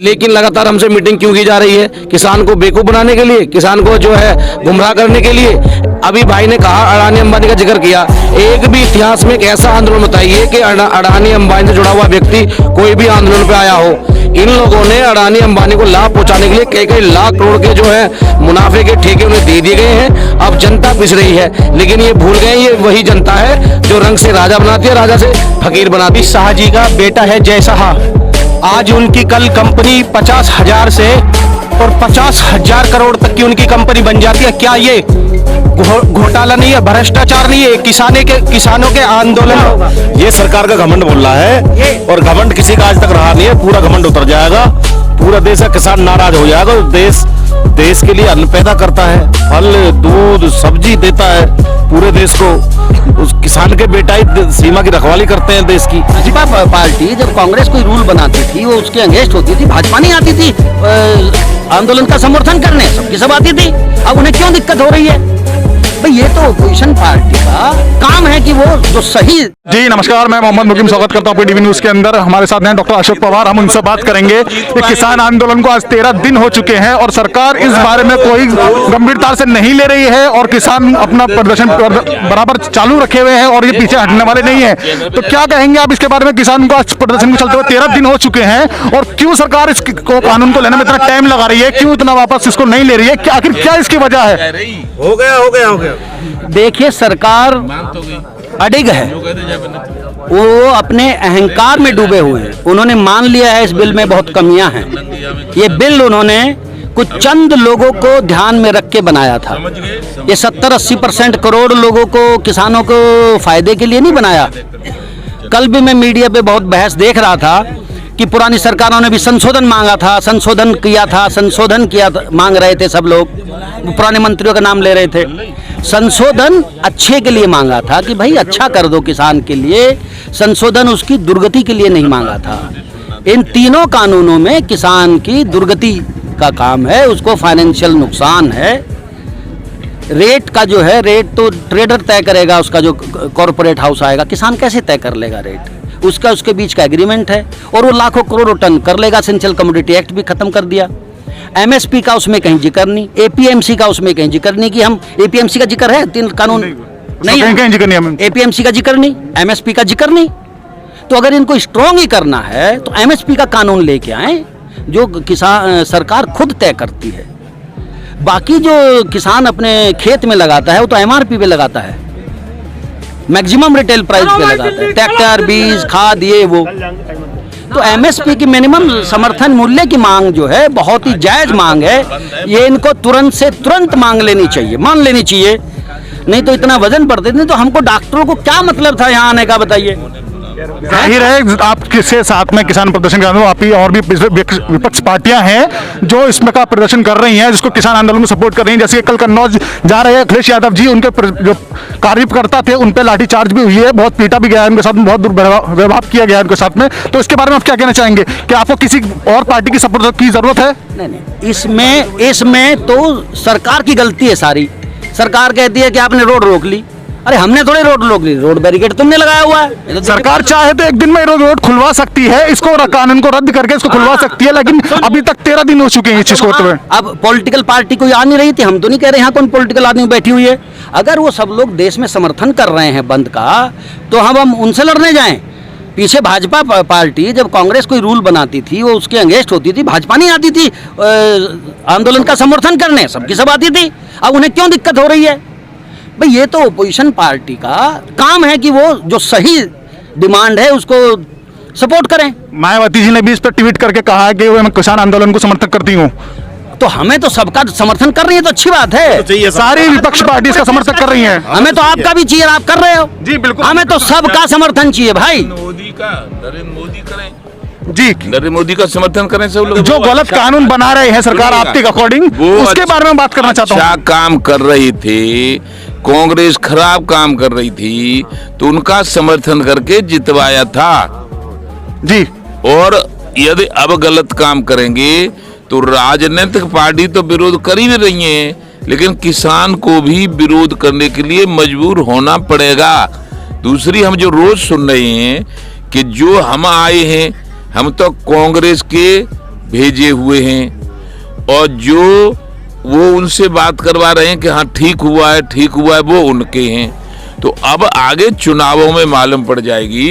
लेकिन लगातार हमसे मीटिंग क्यों की जा रही है? किसान को बेवकूफ बनाने के लिए, किसान को जो है गुमराह करने के लिए। अभी भाई ने कहा अडानी अंबानी का जिक्र किया, एक भी इतिहास में एक ऐसा आंदोलन बताइए कि अडानी अंबानी से जुड़ा हुआ व्यक्ति कोई भी आंदोलन पे आया हो। इन लोगों ने अडानी अंबानी को लाभ पहुंचाने के लिए कई कई लाख करोड़ के जो है मुनाफे के ठेके उन्हें दे दिए गए हैं। अब जनता पिस रही है, लेकिन ये भूल गए ये वही जनता है जो रंग से राजा बनाती है, राजा से फकीर बनाती है। शाह जी का बेटा है जय शाह, आज उनकी कल कंपनी 50,000 से और 50,000 करोड़ तक की उनकी कंपनी बन जाती है। क्या ये घोटाला नहीं है, भ्रष्टाचार नहीं है? किसानों के आंदोलन, ये सरकार का घमंड बोल रहा है और घमंड किसी का आज तक रहा नहीं है। पूरा घमंड उतर जाएगा, पूरा देश का किसान नाराज हो जाएगा। देश के लिए अन्न पैदा करता है, फल दूध सब्जी देता है पूरे देश को। उस किसान के बेटा ही सीमा की रखवाली करते हैं देश की। भाजपा पार्टी जब कांग्रेस कोई रूल बनाती थी वो उसके अगेंस्ट होती थी, भाजपा नहीं आती थी आंदोलन का समर्थन करने, सबकी सब आती थी। अब उन्हें क्यों दिक्कत हो रही है? भाई ये तो अपोजिशन पार्टी का काम है कि वो जो सही। जी नमस्कार, मैं मोहम्मद मुकीम स्वागत करता हूँ पीटीवी न्यूज के अंदर। हमारे साथ हैं डॉक्टर अशोक पवार। हम उनसे बात करेंगे कि किसान आंदोलन को आज 13 दिन हो चुके हैं और सरकार इस बारे में कोई गंभीरता से नहीं ले रही है और किसान अपना प्रदर्शन बराबर चालू रखे हुए हैं और ये पीछे हटने वाले नहीं है। तो क्या कहेंगे आप इसके बारे में? किसान को आज प्रदर्शन में चलते हुए 13 दिन हो चुके हैं और क्यों सरकार इसको कानून को लेने में इतना टाइम लगा रही है, क्यों इतना वापस इसको नहीं ले रही है, आखिर क्या इसकी वजह है? हो गया। देखिए, सरकार अडिग है, वो अपने अहंकार में डूबे हुए हैं। उन्होंने मान लिया है इस बिल में बहुत कमियां हैं। ये बिल उन्होंने कुछ चंद लोगों को ध्यान में रख के बनाया था। ये 70-80% करोड़ लोगों को, किसानों को फायदे के लिए नहीं बनाया। कल भी मैं मीडिया पे बहुत बहस देख रहा था कि पुरानी सरकारों ने भी संशोधन मांगा था, संशोधन किया था, मांग रहे थे सब लोग, पुराने मंत्रियों का नाम ले रहे थे। संशोधन अच्छे के लिए मांगा था कि भाई अच्छा कर दो किसान के लिए, संशोधन उसकी दुर्गति के लिए नहीं मांगा था। इन तीनों कानूनों में किसान की दुर्गति का काम है, उसको फाइनेंशियल नुकसान है। रेट का जो है, रेट तो ट्रेडर तय करेगा, उसका जो कॉर्पोरेट हाउस आएगा, किसान कैसे तय कर लेगा रेट? उसके बीच का एग्रीमेंट है और वो लाखों करोड़ों टन कर लेगा। एसेंशियल कमोडिटी एक्ट भी खत्म कर दिया। एमएसपी का उसमें कहीं जिक्र नहीं, एपीएमसी का उसमें कहीं जिक्र नहीं कि हम एपीएमसी का जिक्र है, तीन कानून नहीं, एपीएमसी का जिक्र नहीं, एमएसपी का जिक्र नहीं। तो अगर इनको स्ट्रॉन्ग ही करना है तो एमएसपी का कानून लेके आए जो किसान सरकार खुद तय करती है। बाकी जो किसान अपने खेत में लगाता है वो तो एमआरपी पे लगाता है, मैक्सिमम रिटेल प्राइस पे लगाता है, ट्रैक्टर, बीज, खाद, ये वो। तो एमएसपी की मिनिमम समर्थन मूल्य की मांग जो है बहुत ही जायज मांग है। ये इनको तुरंत से तुरंत मान लेनी चाहिए, नहीं तो इतना वजन बढ़ देते। तो हमको डॉक्टरों को क्या मतलब था यहाँ आने का, बताइए? जाहिर है आप किसके साथ में किसान प्रदर्शन कर रहे हो, आप ही और भी विपक्ष पार्टियां हैं जो इसमें का प्रदर्शन कर रही हैं, जिसको किसान आंदोलन में सपोर्ट कर रही हैं। जैसे कल कन्नौज जा रहे हैं अखिलेश यादव जी, उनके जो कार्यकर्ता थे उन पे लाठीचार्ज भी हुई है, बहुत पीटा भी गया है उनके साथ में, बहुत दुर्व्यवहार किया गया है उनके साथ में। तो इसके बारे में आप क्या कहना चाहेंगे? क्या आपको किसी और पार्टी की सपोर्ट की जरूरत है? नहीं, इसमें तो सरकार की गलती है सारी। सरकार कहती है कि आपने रोड रोक ली। अरे हमने थोड़ी रोड रोक ली, रोड बैरिकेड तुमने लगाया हुआ है। सरकार चाहे तो एक दिन में रोड खुलवा सकती है, इसको कानून को रद्द करके इसको खुलवा सकती है, लेकिन अभी तक 13 दिन हो चुके हैं इस चीज को होते हुए। अब पॉलिटिकल पार्टी कोई आ नहीं रही थी, हम तो नहीं कह रहे यहाँ कौन पॉलिटिकल आदमी बैठी हुई है। अगर वो सब लोग देश में समर्थन कर रहे हैं बंद का, तो हम उनसे लड़ने जाएं। पीछे भाजपा पार्टी जब कांग्रेस कोई रूल बनाती थी वो उसके अगेंस्ट होती थी, भाजपा नहीं आती थी आंदोलन का समर्थन करने, सबकी सब आती थी। अब उन्हें क्यों दिक्कत हो रही है? भाई ये तो अपोजिशन पार्टी का काम है कि वो जो सही डिमांड है उसको सपोर्ट करें। मायावती जी ने भी इस पर ट्वीट करके कहा है कि मैं किसान आंदोलन को समर्थन करती हूँ। तो हमें तो सबका समर्थन कर रही है तो अच्छी बात है। तो सारी विपक्ष पार्टी इसका समर्थन कर रही हैं। हमें तो आपका भी चाहिए, आप कर रहे हो। जी बिल्कुल, हमें तो सबका समर्थन चाहिए भाई। नरेंद्र मोदी करें जी, नरेंद्र मोदी का समर्थन करें सब लोग। जो गलत कानून बना रहे हैं सरकार आपके अकॉर्डिंग, उसके बारे में बात करना चाहता हूँ। अच्छा काम कर रही थी, कांग्रेस खराब काम कर रही थी तो उनका समर्थन करके जितवाया था जी। और यदि अब गलत काम करेंगे तो राजनीतिक पार्टी तो विरोध कर ही रही है, लेकिन किसान को भी विरोध करने के लिए मजबूर होना पड़ेगा। दूसरी, हम जो रोज सुन रहे हैं कि जो हम आए हैं, हम तो कांग्रेस के भेजे हुए हैं और जो वो उनसे बात करवा रहे हैं कि हाँ ठीक हुआ है, वो उनके हैं। तो अब आगे चुनावों में मालूम पड़ जाएगी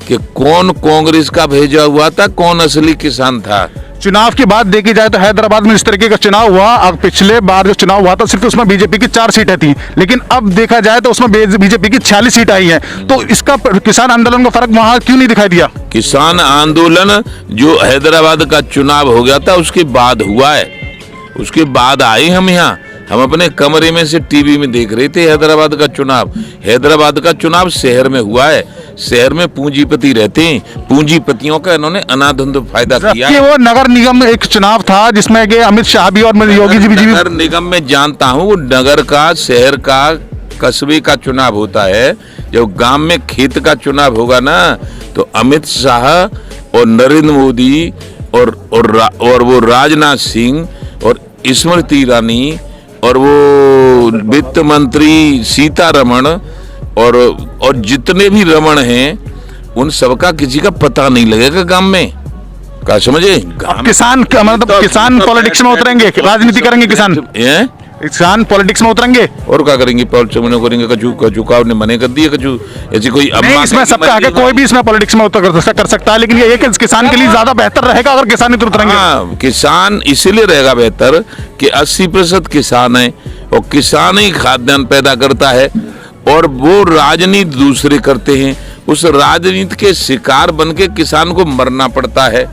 कि कौन कांग्रेस का भेजा हुआ था, कौन असली किसान था। चुनाव की बात देखी जाए तो हैदराबाद में इस तरीके का चुनाव हुआ, अब पिछले बार जो चुनाव हुआ था सिर्फ उसमें बीजेपी की 4 सीटें थी, लेकिन अब देखा जाए तो उसमें बीजेपी की 46 सीट आई हैं। तो इसका किसान आंदोलन का फर्क वहां क्यों नहीं दिखाई दिया? किसान आंदोलन जो हैदराबाद का चुनाव हो गया था उसके बाद हुआ है, उसके बाद आए हम यहाँ। हम अपने कमरे में से टीवी में देख रहे थे हैदराबाद का चुनाव। हैदराबाद का चुनाव शहर में हुआ है, शहर में पूंजीपति रहते हैं, पूंजीपतियों का इन्होंने अनाधुंध फायदा किया। ये वो नगर निगम एक चुनाव था जिसमें कि अमित शाह भी और योगी जी भी नगर निगम में जानता हूँ, वो नगर का, शहर का, कस्बे का चुनाव होता है। जब गांव में खेत का चुनाव होगा ना तो अमित शाह और नरेंद्र मोदी और वो राजनाथ सिंह और स्मृति ईरानी और वो वित्त मंत्री सीतारमण और जितने भी रमण हैं उन सबका किसी का पता नहीं लगेगा गांव में। क्या समझे? किसान मतलब किसान पॉलिटिक्स में उतरेंगे, राजनीति करेंगे किसान पॉलिटिक्स में उतरेंगे और क्या करेंगे? पॉलिटिक्स करेंगे। कचू ने मने कर दिए, कचू ऐसी कोई इसमें सबका आगे कोई भी इसमें पॉलिटिक्स में कर सकता है, लेकिन ये किसान के लिए ज्यादा बेहतर रहेगा अगर किसान ही उतरेंगे। हाँ, किसान इसलिए रहेगा बेहतर कि 80% किसान है और किसान ही खाद्यान्न पैदा करता है और वो राजनीति दूसरे करते हैं। उस राजनीति के शिकार बन के किसान को मरना पड़ता है,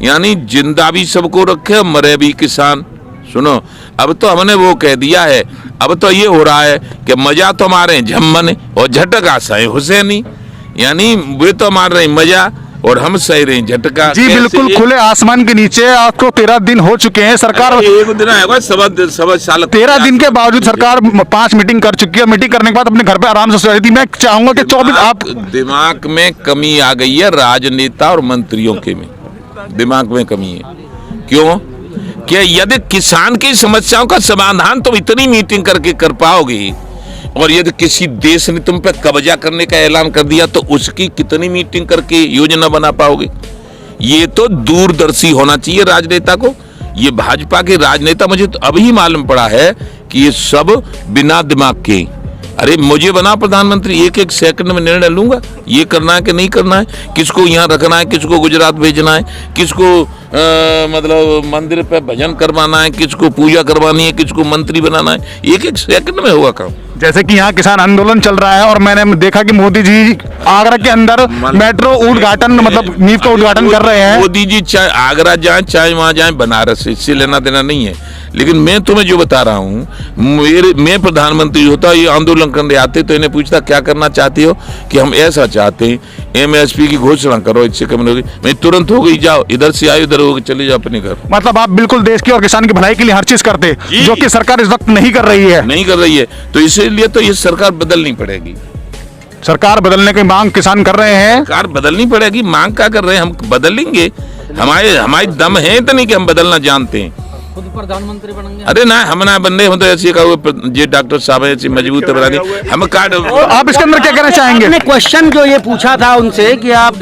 यानी जिंदा भी सबको रखे, मरे भी किसान। सुनो, अब तो हमने वो कह दिया है, अब तो ये हो रहा है कि मजा तो मारे झम्मन और झटका सहे हुसैनी, यानी वे तो मार रहे मजा और हम सही रहे झटका। जी बिल्कुल, खुले आसमान के नीचे आपको 13 दिन हो चुके हैं। सरकार एक दिन आएगा, सवा साल 13 दिन के बावजूद सरकार 5 मीटिंग कर चुकी है। मीटिंग करने के बाद अपने घर पे आराम से सो रही थी। मैं चाहूंगा कि 24 आप दिमाग में कमी आ गई है राजनेता और मंत्रियों के में, दिमाग में कमी है। क्यों? कि यदि किसान की समस्याओं का समाधान तुम इतनी मीटिंग करके कर पाओगे और यदि किसी देश ने तुम पे कब्जा करने का ऐलान कर दिया तो उसकी कितनी मीटिंग करके योजना बना पाओगे? ये तो दूरदर्शी होना चाहिए राजनेता को। ये भाजपा के राजनेता, मुझे तो अभी मालूम पड़ा है कि ये सब बिना दिमाग के। अरे मुझे बना प्रधानमंत्री, एक सेकंड में निर्णय लूंगा ये करना है कि नहीं करना है, किसको यहाँ रखना है, किसको गुजरात भेजना है, किसको मतलब मंदिर पे भजन करवाना है, किसको पूजा करवानी है, किसको मंत्री बनाना है, एक सेकंड में होगा काम। जैसे कि यहाँ किसान आंदोलन चल रहा है और मैंने देखा कि मोदी जी आगरा के अंदर मेट्रो उद्घाटन मतलब नींव का उद्घाटन कर रहे हैं। मोदी जी चाहे आगरा जाए चाहे वहां जाए बनारस, इससे लेना देना नहीं है। लेकिन मैं तुम्हें जो बता रहा हूँ, मैं प्रधानमंत्री होता, ये आंदोलन करने आते तो इन्हें पूछता क्या करना चाहते हो, कि हम ऐसा चाहते हैं MSP की घोषणा करो, इससे कम होगी। मैं तुरंत हो गई, जाओ इधर से आए उधर हो चले जाओ अपने घर। मतलब आप बिल्कुल देश की और किसान की भलाई के लिए हर चीज करते, जो कि सरकार इस वक्त नहीं कर रही है। तो इसीलिए तो ये सरकार बदलनी पड़ेगी। सरकार बदलने की मांग किसान कर रहे हैं। सरकार बदलनी पड़ेगी, मांग क्या कर रहे हैं? हम बदलेंगे, हमारी दम है इतनी कि हम बदलना जानते हैं। खुद प्रधानमंत्री बनेंगे? अरे ना, हम ना बनने, हम तो ऐसे कहा ये डॉक्टर साहब ऐसी मजबूत बना दी हम कार्ड। आप इसके अंदर क्या कहना चाहेंगे? आपने क्वेश्चन जो ये पूछा था उनसे कि आप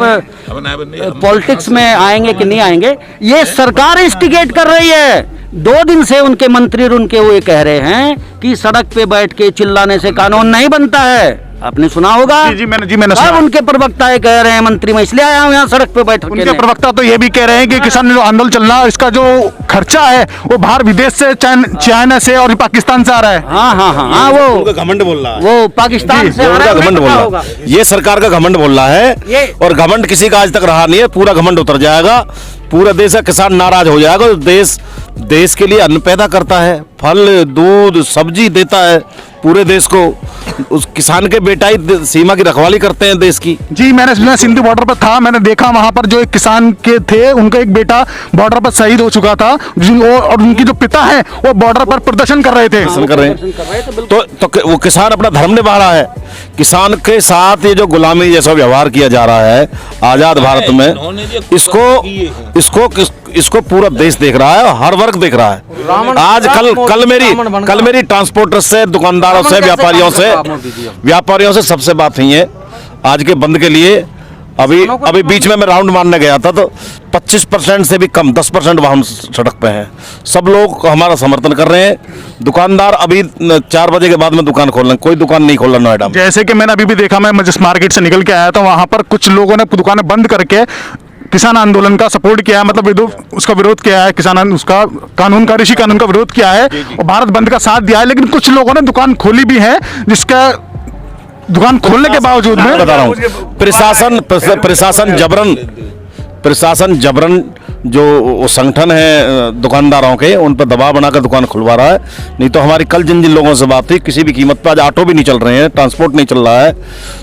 पॉलिटिक्स में आएंगे कि नहीं आएंगे, ये सरकार इंस्टिगेट कर रही है। 2 दिन से उनके मंत्री और उनके वो ये कह रहे हैं कि सड़क पे बैठ के चिल्लाने से कानून नहीं बनता है। आपने सुना होगा। जी मैंने सुना। अब उनके प्रवक्ता ये कह रहे हैं, मंत्री मैं इसलिए आया हूँ यहाँ सड़क पे बैठ के। उनके प्रवक्ता तो ये भी कह रहे हैं कि किसान आंदोलन चलना, इसका जो खर्चा है वो बाहर विदेश से, चाइना से और पाकिस्तान से आ रहा है। हाँ, वो घमंड बोल रहा है, वो पाकिस्तान से आ रहा है, घमंड बोल रहा है। ये सरकार का घमंड बोल रहा है और घमंड किसी का आज तक रहा नहीं है। पूरा घमंड उतर जाएगा, पूरा देश का किसान नाराज हो जाएगा। देश के लिए अन्न पैदा करता है, फल दूध सब्जी देता है पूरे देश को। उस किसान के बेटा ही सीमा की रखवाली करते हैं देश की। जी मैंने सिंधु बॉर्डर पर था, मैंने देखा वहां पर जो एक किसान के थे, उनका एक बेटा बॉर्डर पर शहीद हो चुका था और उनकी जो पिता है वो बॉर्डर पर प्रदर्शन कर रहे थे। तो वो किसान अपना धर्म निभा रहा है। किसान के साथ ये जो गुलामी जैसा व्यवहार किया जा रहा है आजाद भारत में, इसको पूरा देश देख रहा है, हर वर्ग देख रहा है। आज कल मेरी ट्रांसपोर्टर से, दुकानदारों से, व्यापारियों से सबसे बात हुई है आज के बंद के लिए। अभी बीच में मैं राउंड मारने गया था तो 25% से भी कम 10% वाहन सड़क पे हैं। सब लोग हमारा समर्थन कर रहे हैं। दुकानदार अभी 4 बजे के बाद में दुकान खोल रहे हैं, कोई दुकान नहीं खोल रहा नोएडा में। जैसे कि मैंने अभी भी देखा, मैं जिस मार्केट से निकल के आया था वहां पर कुछ लोगों ने दुकानें बंद करके किसान आंदोलन का सपोर्ट किया है, मतलब उसका विरोध किया है, किसान उसका कानून का कृषि कानून का विरोध किया है और भारत बंद का साथ दिया है। लेकिन कुछ लोगों ने दुकान खोली भी है, जिसका दुकान खोलने के बावजूद में बता रहा हूँ प्रशासन जबरन जो संगठन है दुकानदारों के, उन पर दबाव बनाकर दुकान खुलवा रहा है। नहीं तो हमारी कल जिन लोगों से बात हुई, किसी भी कीमत पर आज ऑटो भी नहीं चल रहे हैं, ट्रांसपोर्ट नहीं चल रहा है,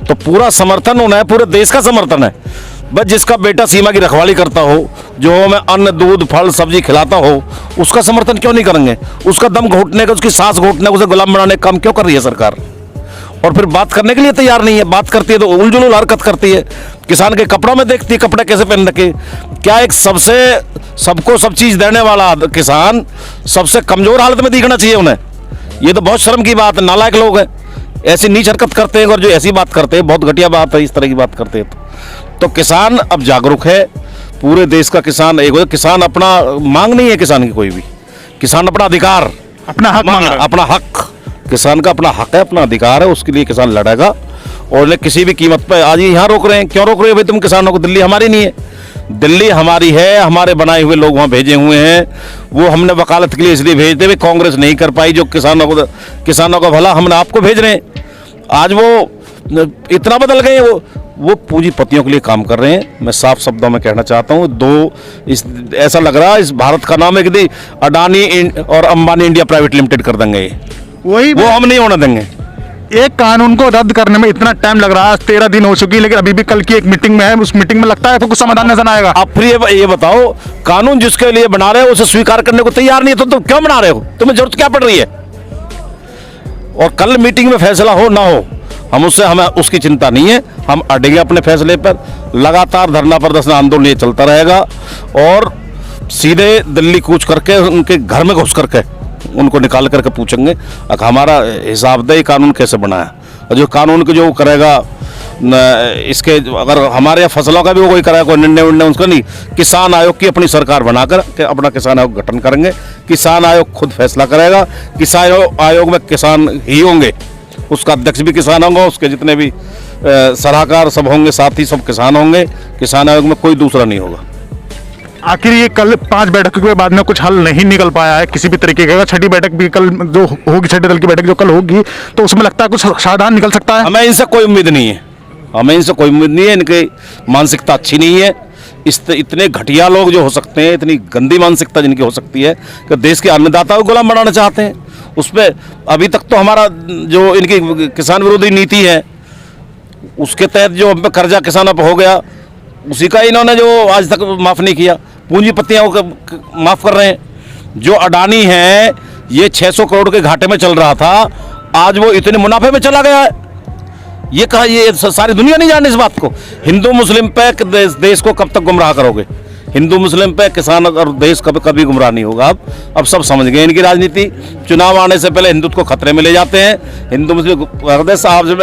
तो पूरा समर्थन होना है, पूरे देश का समर्थन है। बस जिसका बेटा सीमा की रखवाली करता हो, जो हमें अन्न दूध फल सब्जी खिलाता हो, उसका समर्थन क्यों नहीं करेंगे? उसका दम घोटने का, उसकी सांस घोटने का, उसे गुलाम बनाने का काम क्यों कर रही है सरकार? और फिर बात करने के लिए तैयार नहीं है। बात करती है तो उलझुल हरकत करती है। किसान के कपड़ों में देखती है कपड़े कैसे पहन रखे। क्या एक सबको सब चीज देने वाला किसान सबसे कमजोर हालत में दिखना चाहिए उन्हें? ये तो बहुत शर्म की बात है। नालायक लोग हैं, ऐसी नीच हरकत करते हैं, और जो ऐसी बात करते हैं बहुत घटिया बात है। इस तरह की बात करते हैं तो किसान अब जागरूक है। पूरे देश का किसान एक किसान अपना मांग नहीं है, किसान की कोई भी किसान अपना अधिकार अपना हक मांग रहा है। अपना हक, किसान का अपना हक है, अपना अधिकार है, उसके लिए किसान लड़ेगा। और उन्हें किसी भी कीमत पर आज यहाँ रोक रहे हैं। क्यों रोक रहे हो भाई तुम किसानों को? दिल्ली हमारी नहीं है, दिल्ली हमारी है, हमारे बनाए हुए लोग वहाँ भेजे हुए हैं। वो हमने वकालत के लिए इसलिए भेजते हुए कांग्रेस नहीं कर पाई, जो किसानों का भला हमने आपको भेज रहे हैं। आज वो इतना बदल गए, वो पूंजीपतियों के लिए काम कर रहे हैं। मैं साफ शब्दों में कहना चाहता हूँ, ऐसा लग रहा है इस भारत का नाम है कि अडानी और अंबानी इंडिया प्राइवेट लिमिटेड कर देंगे। वो हम नहीं होने देंगे। एक कानून को रद्द करने में इतना टाइम लग रहा है, 13 दिन हो चुकी है, लेकिन अभी भी कल की एक मीटिंग में है, उस मीटिंग में लगता है तो कुछ समाधान नजर आएगा। आप फिर ये बताओ, कानून जिसके लिए बना रहे हो उसे स्वीकार करने को तैयार नहीं है तो तुम क्यों बना रहे हो? तुम्हें जरूरत क्या पड़ रही है? और कल मीटिंग में फैसला हो ना हो, हमें उसकी चिंता नहीं है। हम अड़ेंगे अपने फैसले पर। लगातार धरना प्रदर्शन आंदोलन ये चलता रहेगा और सीधे दिल्ली कूच करके उनके घर में घुस करके उनको निकाल करके पूछेंगे हमारा हिसाब दे कानून कैसे बनाया। और जो कानून के जो करेगा इसके, अगर हमारे यहाँ फसलों का भी वो कोई करेगा, कोई निर्णय उसका नहीं। किसान आयोग की अपनी सरकार बनाकर के अपना किसान आयोग गठन करेंगे। किसान आयोग खुद फैसला करेगा। किसान आयोग में किसान ही होंगे, उसका अध्यक्ष भी किसान होगा, उसके जितने भी सलाहकार सब होंगे, साथी सब किसान होंगे। किसान आयोग में कोई दूसरा नहीं होगा। आखिर ये कल 5 बैठकों के बाद में कुछ हल नहीं निकल पाया है किसी भी तरीके का। छठी बैठक भी कल जो होगी, छठे दल की बैठक जो कल होगी, तो उसमें लगता है कुछ समाधान निकल सकता है। हमें इनसे कोई उम्मीद नहीं है। इनकी मानसिकता अच्छी नहीं है। इतने घटिया लोग जो हो सकते हैं, इतनी गंदी मानसिकता जिनकी हो सकती है कि देश के अन्नदाता को गुलाम बनाना चाहते हैं। उसमें अभी तक तो हमारा जो इनकी किसान विरोधी नीति है, उसके तहत जो हम पे कर्जा किसानों पर हो गया, उसी का इन्होंने जो आज तक माफ़ नहीं किया। पूंजीपतियों को माफ़ कर रहे हैं। जो अडानी है, ये 600 करोड़ के घाटे में चल रहा था, आज वो इतने मुनाफे में चला गया है। ये कहा, ये सारी दुनिया नहीं जाने इस बात को। हिंदू मुस्लिम पे देश को कब तक गुमराह करोगे? हिंदू मुस्लिम पे किसान और देश कभी गुमराह नहीं होगा। अब सब समझ गए इनकी राजनीति। चुनाव आने से पहले हिंदुत्व को खतरे में ले जाते हैं। हिंदू मुस्लिम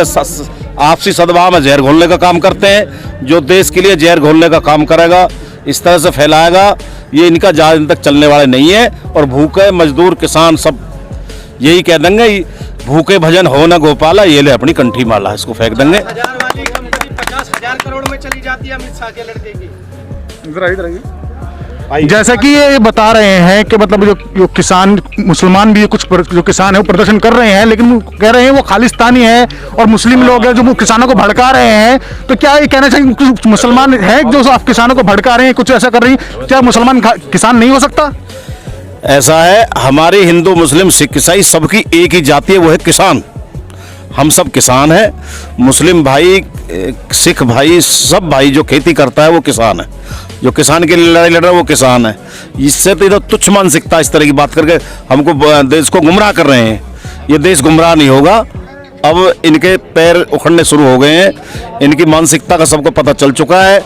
आपसी सद्भाव में जहर घोलने का काम करते हैं। जो देश के लिए जहर घोलने का काम करेगा, इस तरह से फैलाएगा, ये इनका ज़्यादा दिन तक चलने वाले नहीं है। और भूखे मजदूर किसान सब यही कह देंगे, भूखे भजन हो न गोपाला, ये ले अपनी कंठी माला, इसको फेंक देंगे। 50,000 करोड़ में चली जाती है अमित शाह के लड़के की। जैसा कि ये बता रहे हैं कि मतलब जो किसान मुसलमान भी कुछ जो किसान है वो प्रदर्शन कर रहे हैं, लेकिन वो कह रहे हैं वो खालिस्तानी है और मुस्लिम लोग हैं जो वो किसानों को भड़का रहे हैं। तो क्या ये कहना चाहिए कुछ मुसलमान है जो आप किसानों को भड़का रहे हैं, कुछ ऐसा कर रही हैं? क्या मुसलमान किसान नहीं हो सकता? ऐसा है, हमारे हिंदू मुस्लिम सिख ईसाई सबकी एक ही जाति है, वो है किसान। हम सब किसान हैं। मुस्लिम भाई, सिख भाई, सब भाई जो खेती करता है वो किसान है। जो किसान के लिए लड़ाई लड़ रहा है वो किसान है। इससे तो तुच्छ मानसिकता इस तरह की बात करके हमको देश को गुमराह कर रहे हैं। ये देश गुमराह नहीं होगा। अब इनके पैर उखड़ने शुरू हो गए हैं। इनकी मानसिकता का सबको पता चल चुका है।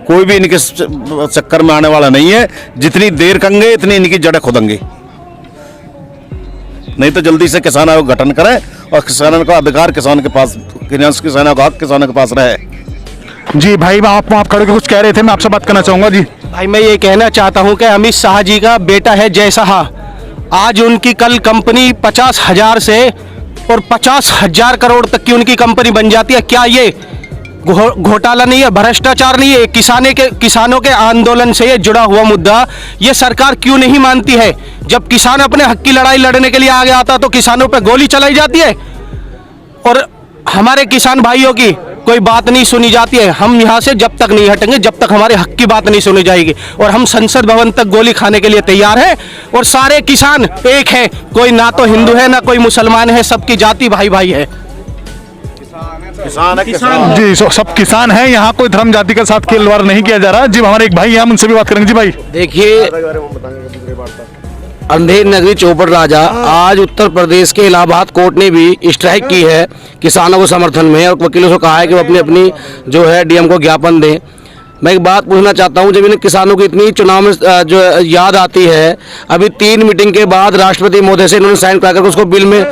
कोई भी इनके चक्कर में आने वाला नहीं है। जितनी देर कंगे इतनी इनकी जड़ें खुदेंगी। नहीं तो जल्दी से किसान आयोग गठन करें और किसानों का अधिकार किसान के पास, किसानों का हक किसानों के पास रहे। जी भाई आप खड़े होकर कुछ कह रहे थे, मैं आपसे बात करना चाहूंगा जी। भाई मैं ये कहना चाहता हूं कि अमित शाह जी का बेटा है जय शाह, आज उनकी कल कंपनी 50,000 से और 50,000 करोड़ तक की उनकी कंपनी बन जाती है। क्या ये घोटाला नहीं है, भ्रष्टाचार नहीं है? किसानों के आंदोलन से ये जुड़ा हुआ मुद्दा ये सरकार क्यों नहीं मानती है? जब किसान अपने हक की लड़ाई लड़ने के लिए आगे आता तो किसानों पे गोली चलाई जाती है और हमारे किसान भाइयों की कोई बात नहीं सुनी जाती है। हम यहाँ से जब तक नहीं हटेंगे, जब तक हमारे हक की बात नहीं सुनी जाएगी, और हम संसद भवन तक गोली खाने के लिए तैयार हैं। और सारे किसान एक हैं, कोई ना तो हिंदू है ना कोई मुसलमान है, सबकी जाति भाई भाई है। किसान है, किसान जी सब किसान हैं, यहाँ कोई धर्म जाति के साथ खिलवाड़ नहीं किया जा रहा। जी हमारे एक भाई हैं, हम उनसे भी बात करेंगे। जी भाई देखिए, अंधेर नगरी चौपड़ राजा, आज उत्तर प्रदेश के इलाहाबाद कोर्ट ने भी स्ट्राइक की है किसानों को समर्थन में, और वकीलों से कहा है कि वो अपनी अपनी जो है डीएम को ज्ञापन दें। मैं एक बात पूछना चाहता हूं, जब इन किसानों की इतनी चुनाव में जो याद आती है, अभी 3 मीटिंग के बाद राष्ट्रपति महोदय से इन्होंने साइन करा कर उसको बिल में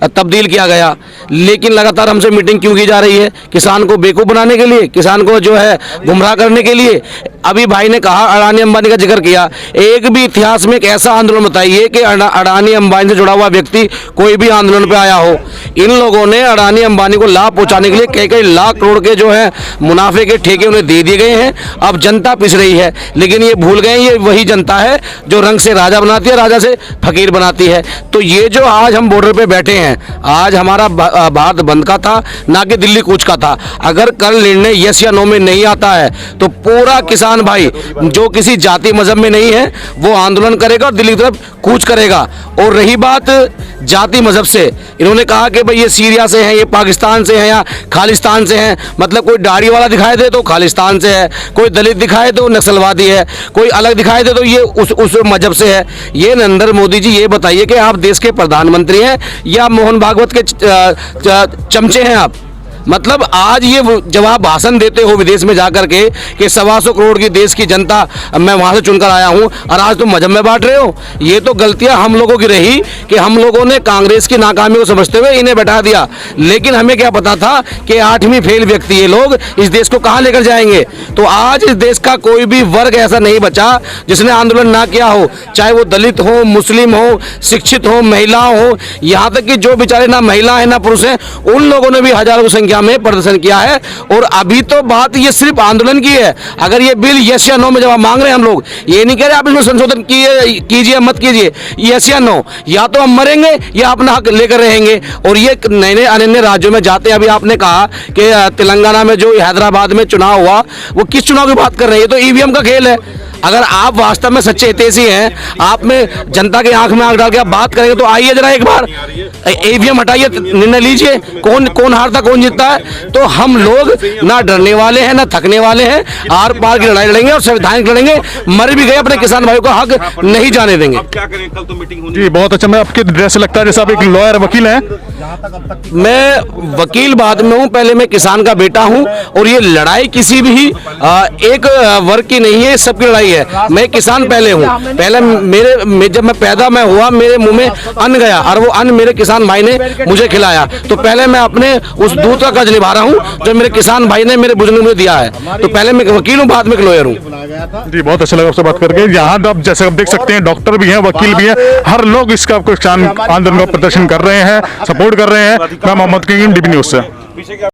तब्दील किया गया, लेकिन लगातार हमसे मीटिंग क्यों की जा रही है? किसान को बेवकूफ़ बनाने के लिए, किसान को जो है गुमराह करने के लिए। अभी भाई ने कहा, अडानी अंबानी का जिक्र किया, एक भी इतिहास में एक ऐसा आंदोलन बताइए कि अडानी अंबानी से जुड़ा हुआ व्यक्ति कोई भी आंदोलन पे आया हो। इन लोगों ने अडानी अंबानी को लाभ पहुंचाने के लिए कई कई लाख करोड़ के जो है मुनाफे के ठेके उन्हें दे दिए गए हैं। अब जनता पिस रही है, लेकिन ये भूल गए ये वही जनता है जो रंग से राजा बनाती है, राजा से फकीर बनाती है। तो ये जो आज हम बॉर्डर पे बैठे हैं, आज हमारा भारत बंद का था, ना कि दिल्ली कूच का था। अगर कल निर्णय यस या नो में नहीं आता है तो पूरा किसान भाई जो किसी जाति मजहब में नहीं है वो आंदोलन करेगा और दिल्ली की तरफ कूच करेगा। और रही बात जाति मजहब से, इन्होंने कहा कि भाई ये सीरिया से हैं, ये पाकिस्तान से हैं या खालिस्तान से हैं। मतलब कोई दाढ़ी वाला दिखाई दे तो खालिस्तान से है, कोई दलित दिखाए तो नक्सलवादी है, कोई अलग दिखाई दे तो ये उस मजहब से है। ये नरेंद्र मोदी जी ये बताइए कि आप देश के प्रधानमंत्री हैं या मोहन भागवत के चमचे हैं आप? मतलब आज ये जब आप भाषण देते हो विदेश में जाकर के कि 125 करोड़ की देश की जनता मैं वहाँ से चुनकर आया हूँ, और आज तुम मजहब में बांट रहे हो। ये तो गलतियाँ हम लोगों की रही कि हम लोगों ने कांग्रेस की नाकामी को समझते हुए इन्हें बैठा दिया, लेकिन हमें क्या पता था कि 8वीं फेल व्यक्ति ये लोग इस देश को कहाँ लेकर जाएंगे। तो आज इस देश का कोई भी वर्ग ऐसा नहीं बचा जिसने आंदोलन ना किया हो, चाहे वो दलित हो, मुस्लिम हो, शिक्षित हो, महिला हो, यहाँ तक कि जो बेचारे ना महिला है ना पुरुष हैं, उन लोगों ने भी हजारों की संख्या में प्रदर्शन किया है। और अभी तो बात ये सिर्फ आंदोलन की है। अगर ये बिल यस या नो में जब हम मांग रहे हैं, हम लोग ये नहीं कह रहे आप इसमें संशोधन कीजिए मत कीजिए, यस या नो, या तो हम मरेंगे या अपना हक लेकर रहेंगे। और ये नए नए अन्य राज्यों में जाते हैं। अभी आपने कहा कि तेलंगाना में जो हैदराबाद में चुनाव हुआ, वो किस चुनाव की बात कर रहे हैं? ये तो ईवीएम का खेल है। अगर आप वास्तव में सच्चे हितैषी हैं, आप में जनता के आंख में आंख डाल के आप बात करेंगे तो आइए जरा एक बार ईवीएम हटाइए, निर्णय लीजिए कौन हारता कौन जीतता है। तो हम लोग ना डरने वाले हैं ना थकने वाले हैं, आर पार की लड़ाई लड़ेंगे और संवैधानिक लड़ेंगे। मर भी गए अपने किसान भाइयों का हक नहीं जाने देंगे। क्या करें, कल तो मीटिंग होनी। जी बहुत अच्छा, मैं आपके ड्रेस से लगता है जैसे आप एक लॉयर वकील हैं। मैं वकील बाद में हूँ, पहले मैं किसान का बेटा हूँ। और ये लड़ाई किसी भी एक वर्ग की नहीं है, सबकी लड़ाई है। मैं किसान पहले हूँ, पहले जब मैं पैदा हुआ मेरे मुंह में अन्न गया और वो अन्न मेरे किसान भाई ने मुझे खिलाया। तो पहले मैं अपने उस दूध का कर्ज निभा रहा हूँ जो मेरे किसान भाई ने मेरे बुजुर्ग ने दिया है। तो पहले मैं वकील हूँ, बाद में लॉयर हूँ। जी बहुत अच्छा लगा आपसे बात करके। यहाँ आप जैसे आप देख सकते हैं डॉक्टर भी हैं, वकील भी हैं, हर लोग इसका किसान आंदोलन का प्रदर्शन कर रहे हैं, सपोर्ट कर रहे हैं। मैं मोहम्मद किंग, डीबी न्यूज़ से।